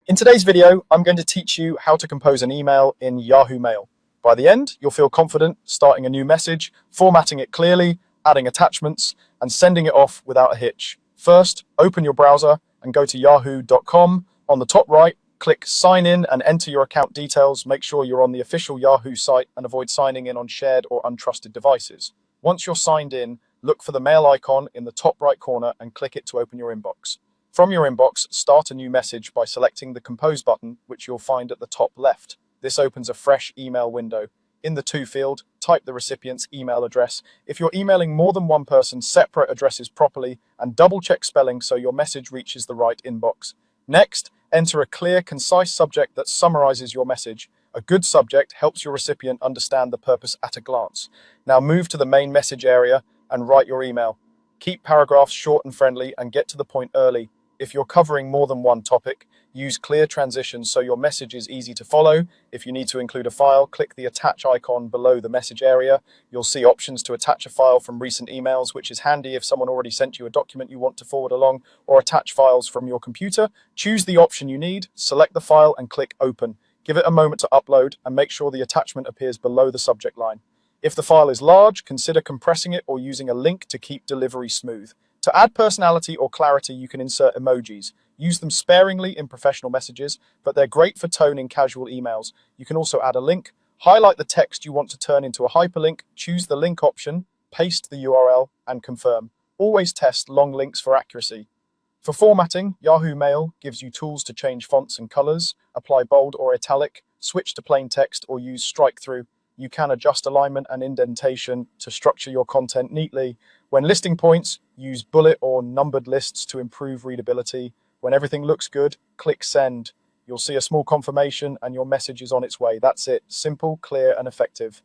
In today's video, I'm going to teach you how to compose an email in Yahoo Mail. By the end, you'll feel confident starting a new message, formatting it clearly, adding attachments, and sending it off without a hitch. First, open your browser and go to yahoo.com. On the top right, click Sign In and enter your account details. Make sure you're on the official Yahoo site and avoid signing in on shared or untrusted devices. Once you're signed in, look for the mail icon in the top right corner and click it to open your inbox. From your inbox, start a new message by selecting the Compose button, which you'll find at the top left. This opens a fresh email window. In the To field, type the recipient's email address. If you're emailing more than one person, separate addresses properly and double-check spelling so your message reaches the right inbox. Next, enter a clear, concise subject that summarizes your message. A good subject helps your recipient understand the purpose at a glance. Now move to the main message area and write your email. Keep paragraphs short and friendly and get to the point early. If you're covering more than one topic, use clear transitions so your message is easy to follow. If you need to include a file, click the attach icon below the message area. You'll see options to attach a file from recent emails, which is handy if someone already sent you a document you want to forward along, or attach files from your computer. Choose the option you need, select the file and click Open. Give it a moment to upload and make sure the attachment appears below the subject line. If the file is large, consider compressing it or using a link to keep delivery smooth. To add personality or clarity, you can insert emojis. Use them sparingly in professional messages, but they're great for tone in casual emails. You can also add a link, highlight the text you want to turn into a hyperlink, choose the link option, paste the URL, and confirm. Always test long links for accuracy. For formatting, Yahoo Mail gives you tools to change fonts and colors, apply bold or italic, switch to plain text, or use strike-through. You can adjust alignment and indentation to structure your content neatly. When listing points, use bullet or numbered lists to improve readability. When everything looks good, click Send. You'll see a small confirmation and your message is on its way. That's it. Simple, clear, and effective.